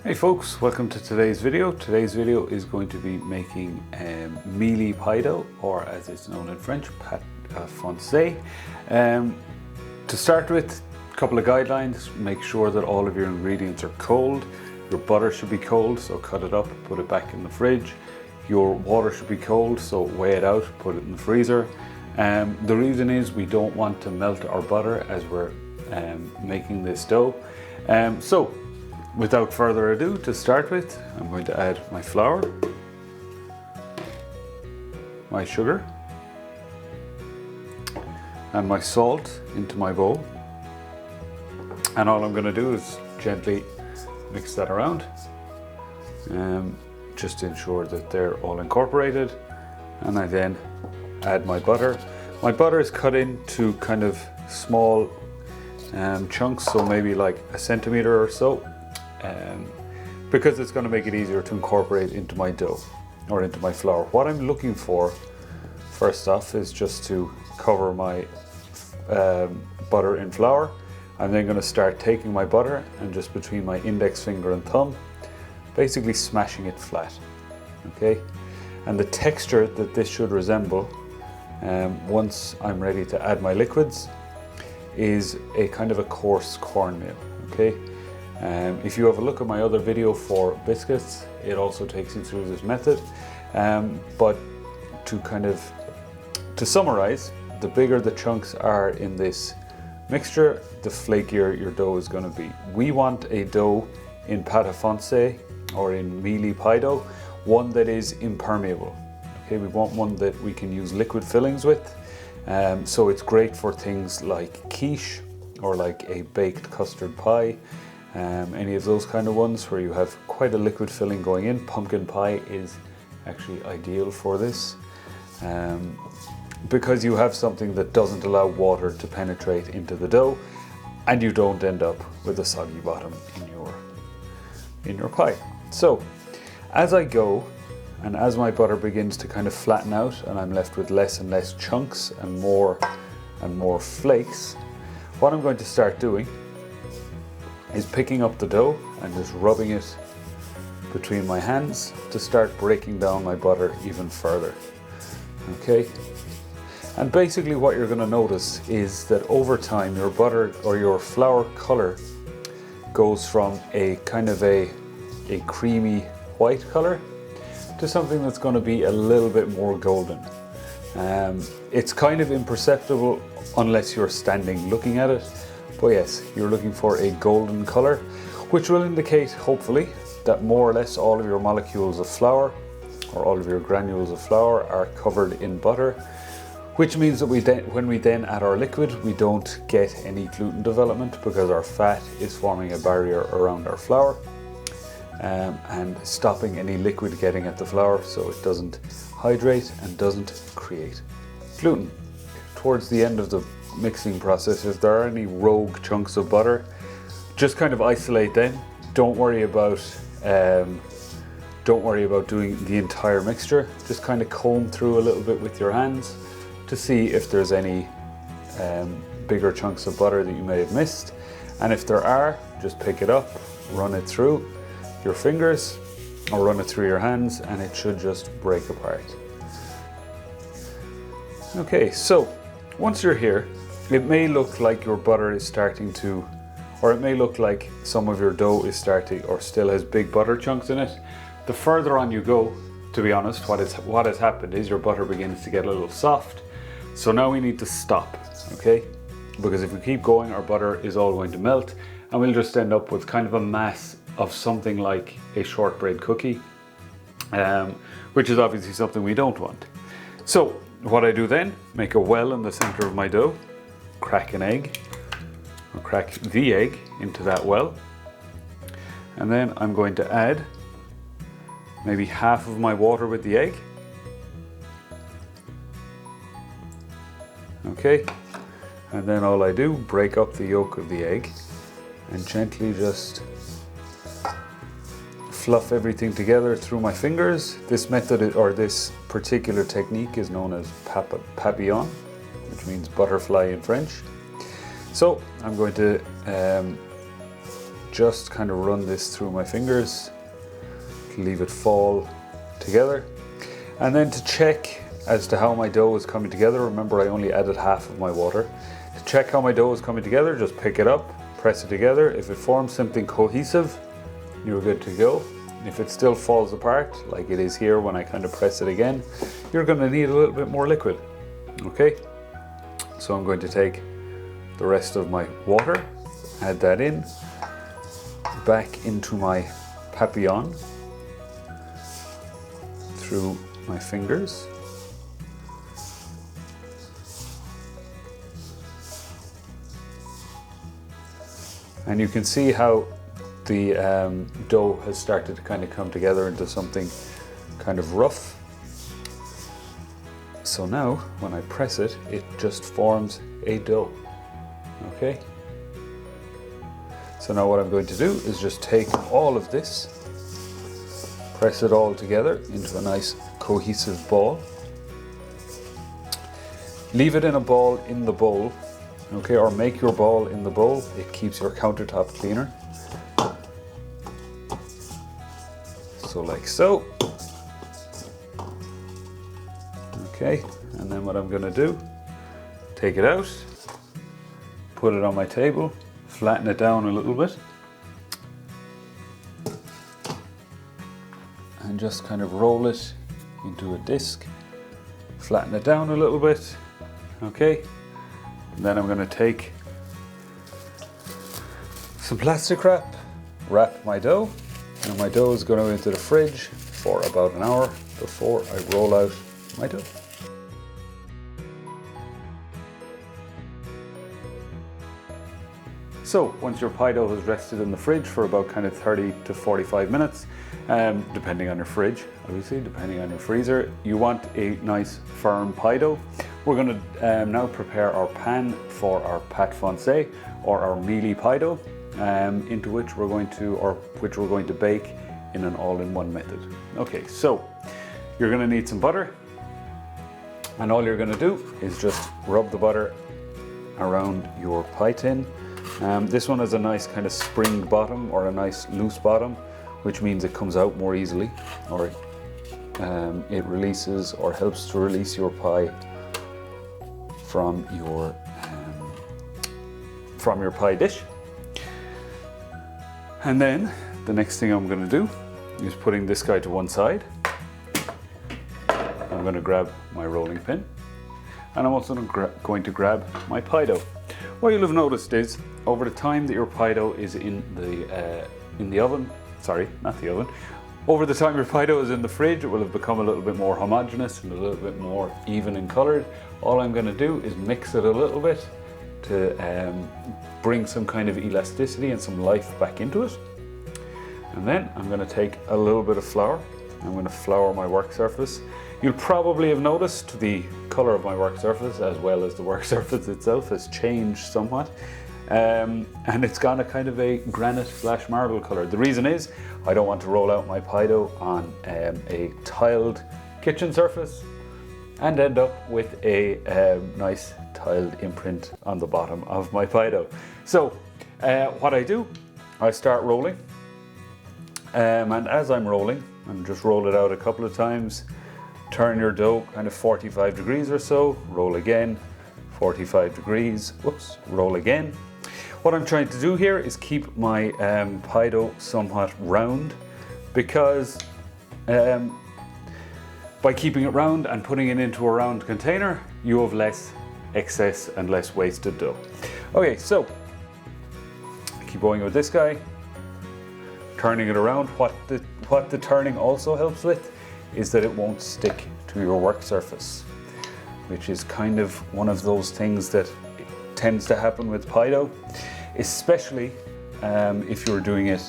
Hey folks, welcome to today's video. Today's video is going to be making mealie pie dough, or as it's known in French, pâte foncée. To start with, a couple of guidelines. Make sure that all of your ingredients are cold. Your butter should be cold, so cut it up, put it back in the fridge. Your water should be cold, so weigh it out, put it in the freezer. The reason is we don't want to melt our butter as we're making this dough. So without further ado, to start with, I'm going to add my flour, my sugar, and my salt into my bowl. And all I'm going to do is gently mix that around, just to ensure that they're all incorporated. And I then add my butter. My butter is cut into kind of small chunks, so maybe like a centimeter or so, because it's going to make it easier to incorporate into my dough or into my flour. What I'm looking for first off is just to cover my butter in flour. I'm then going to start taking my butter and just between my index finger and thumb, basically smashing it flat. Okay, and the texture that this should resemble, once I'm ready to add my liquids, is a kind of a coarse cornmeal. Okay, if you have a look at my other video for biscuits, it also takes you through this method. But to summarize, the bigger the chunks are in this mixture, the flakier your dough is going to be. We want a dough in pâte foncée or in mealie pie dough, one that is impermeable. Okay, we want one that we can use liquid fillings with. So it's great for things like quiche or like a baked custard pie, any of those kind of ones where you have quite a liquid filling going in. Pumpkin pie is actually ideal for this, because you have something that doesn't allow water to penetrate into the dough, and you don't end up with a soggy bottom in your pie. So as I go, and as my butter begins to kind of flatten out and I'm left with less and less chunks and more flakes, what I'm going to start doing is picking up the dough and just rubbing it between my hands to start breaking down my butter even further. Okay, and basically what you're going to notice is that over time your butter or your flour color goes from a kind of a creamy white color to something that's going to be a little bit more golden. It's kind of imperceptible unless you're standing looking at it, but yes, you're looking for a golden color, which will indicate, hopefully, that more or less all of your molecules of flour or all of your granules of flour are covered in butter, which means that when we then add our liquid, we don't get any gluten development because our fat is forming a barrier around our flour, and stopping any liquid getting at the flour so it doesn't hydrate and doesn't create gluten. Towards the end of the mixing process, if there are any rogue chunks of butter, just kind of isolate them. Don't worry about doing the entire mixture. Just kind of comb through a little bit with your hands to see if there's any bigger chunks of butter that you may have missed, and if there are, just pick it up, run it through your fingers or run it through your hands, and it should just break apart. Okay, so once you're here, it may look like your butter is starting to, or it may look like some of your dough is starting or still has big butter chunks in it. The further on you go, to be honest, what has happened is your butter begins to get a little soft. So now we need to stop, okay? Because if we keep going, our butter is all going to melt and we'll just end up with kind of a mass of something like a shortbread cookie, which is obviously something we don't want. So what I do then, make a well in the center of my dough, crack an egg, or crack the egg into that well, and then I'm going to add maybe half of my water with the egg. Okay, and then all I do, break up the yolk of the egg and gently just fluff everything together through my fingers. This method, or this particular technique, is known as papillon, which means butterfly in French. So I'm going to just kind of run this through my fingers, leave it fall together. And then to check as to how my dough is coming together, remember I only added half of my water. To check how my dough is coming together, just pick it up, press it together. If it forms something cohesive, you're good to go. If it still falls apart, like it is here when I kind of press it again, you're going to need a little bit more liquid. Okay, so I'm going to take the rest of my water, add that in, back into my papillon through my fingers. And you can see how the dough has started to kind of come together into something kind of rough. So now when I press it, it just forms a dough. Okay? So now what I'm going to do is just take all of this, press it all together into a nice cohesive ball. Leave it in a ball in the bowl, okay, or make your ball in the bowl. It keeps your countertop cleaner. So like so. Okay, and then what I'm going to do, take it out, put it on my table, flatten it down a little bit, and just kind of roll it into a disc, flatten it down a little bit, okay, and then I'm going to take some plastic wrap, wrap my dough, and my dough is going to go into the fridge for about an hour before I roll out my dough. So once your pie dough has rested in the fridge for about kind of 30 to 45 minutes, depending on your fridge, obviously, depending on your freezer, you want a nice firm pie dough. We're going to now prepare our pan for our pâte foncée, or our mealy pie dough, into which we're going to bake in an all-in-one method. Okay, so you're going to need some butter, and all you're going to do is just rub the butter around your pie tin. This one has a nice kind of spring bottom, or a nice loose bottom, which means it comes out more easily, or it releases or helps to release your pie from your pie dish. And then the next thing I'm going to do is putting this guy to one side. I'm going to grab my rolling pin, and I'm also going to grab my pie dough. What you'll have noticed is, over the time that your pie dough is in the oven, sorry, not the oven, over the time your pie dough is in the fridge, it will have become a little bit more homogeneous and a little bit more even in colored. All I'm going to do is mix it a little bit to bring some kind of elasticity and some life back into it. And then I'm going to take a little bit of flour. I'm going to flour my work surface. You'll probably have noticed the color of my work surface, as well as the work surface itself, has changed somewhat. And it's gone a kind of a granite/marble color. The reason is, I don't want to roll out my pie dough on a tiled kitchen surface and end up with a nice tiled imprint on the bottom of my pie dough. So what I do, I start rolling, and as I'm rolling, and just roll it out a couple of times. Turn your dough kind of 45 degrees or so, roll again, 45 degrees, whoops, roll again. What I'm trying to do here is keep my pie dough somewhat round, because by keeping it round and putting it into a round container, you have less excess and less wasted dough. Okay, so keep going with this guy, turning it around. What the turning also helps with is that it won't stick to your work surface, which is kind of one of those things that tends to happen with pie dough, especially if you're doing it,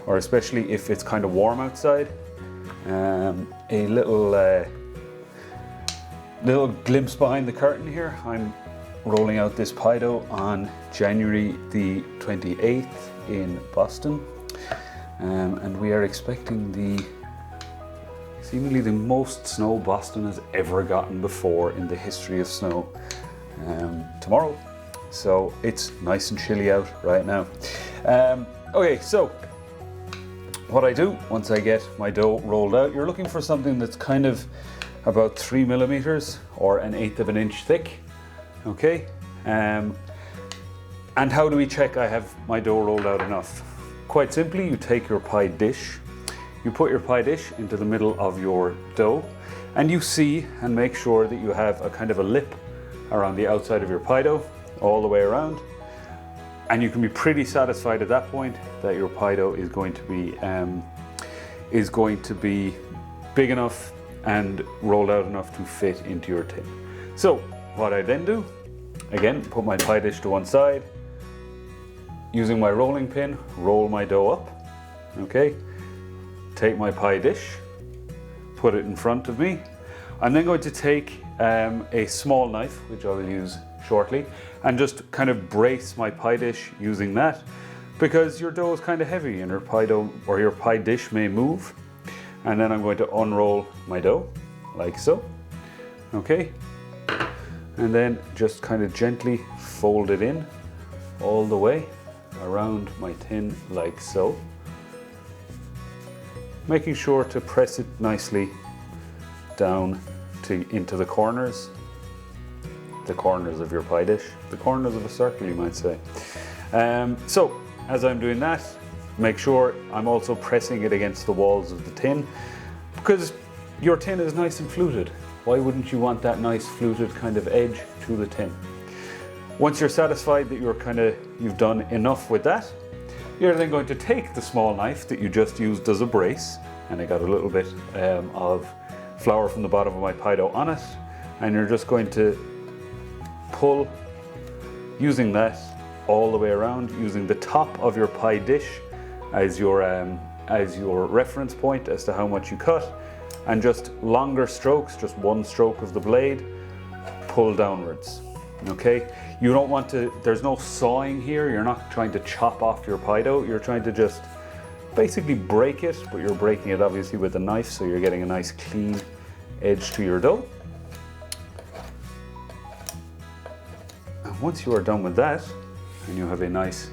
or especially if it's kind of warm outside. A little glimpse behind the curtain here. I'm rolling out this pie dough on January the 28th in Boston, and we are expecting seemingly the most snow Boston has ever gotten before in the history of snow tomorrow. So it's nice and chilly out right now. Okay, so what I do once I get my dough rolled out, you're looking for something that's kind of about 3 millimeters or 1/8 of an inch thick. Okay, and how do we check I have my dough rolled out enough? Quite simply, you take your pie dish, you put your pie dish into the middle of your dough, and you see and make sure that you have a kind of a lip around the outside of your pie dough all the way around, and you can be pretty satisfied at that point that your pie dough is going to be big enough and rolled out enough to fit into your tin. So what I then do, again, put my pie dish to one side, using my rolling pin, roll my dough up. Okay, take my pie dish, put it in front of me. I'm then going to take a small knife, which I will use shortly, and just kind of brace my pie dish using that, because your dough is kind of heavy and your pie dough or your pie dish may move. And then I'm going to unroll my dough like so. Okay, and then just kind of gently fold it in all the way around my tin like so, making sure to press it nicely down into the corners of your pie dish, the corners of a circle, you might say. So as I'm doing that, make sure I'm also pressing it against the walls of the tin, because your tin is nice and fluted. Why wouldn't you want that nice fluted kind of edge to the tin? Once you're satisfied that you've done enough with that, you're then going to take the small knife that you just used as a brace, and I got a little bit of flour from the bottom of my pie dough on it, and you're just going to pull using that all the way around, using the top of your pie dish as your reference point as to how much you cut, and just longer strokes, just one stroke of the blade, pull downwards. Okay, you don't want to, there's no sawing here, you're not trying to chop off your pie dough, you're trying to just basically break it, but you're breaking it obviously with a knife, so you're getting a nice clean edge to your dough. And once you are done with that, and you have a nice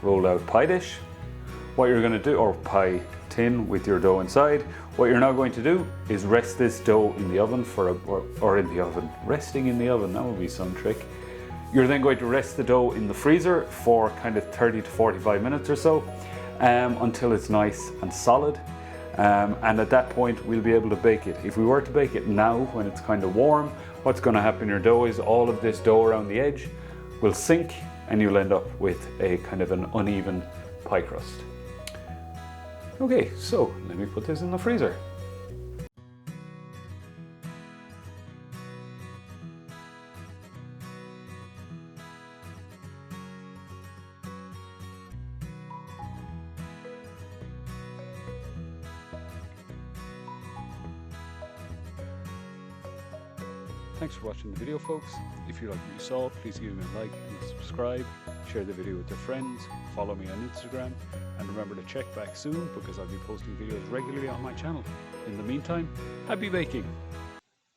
rolled out pie dish, what you're going to do, or pie tin with your dough inside, what you're now going to do is rest this dough in the oven resting in the oven, that would be some trick. You're then going to rest the dough in the freezer for kind of 30 to 45 minutes or so, until it's nice and solid. And at that point we'll be able to bake it. If we were to bake it now when it's kind of warm, what's going to happen in your dough is all of this dough around the edge will sink, and you'll end up with a kind of an uneven pie crust. Okay, so let me put this in the freezer. Thanks for watching the video, folks. If you like what you saw, please give me a like and subscribe, share the video with your friends, follow me on Instagram, and remember to check back soon because I'll be posting videos regularly on my channel. In the meantime, happy baking!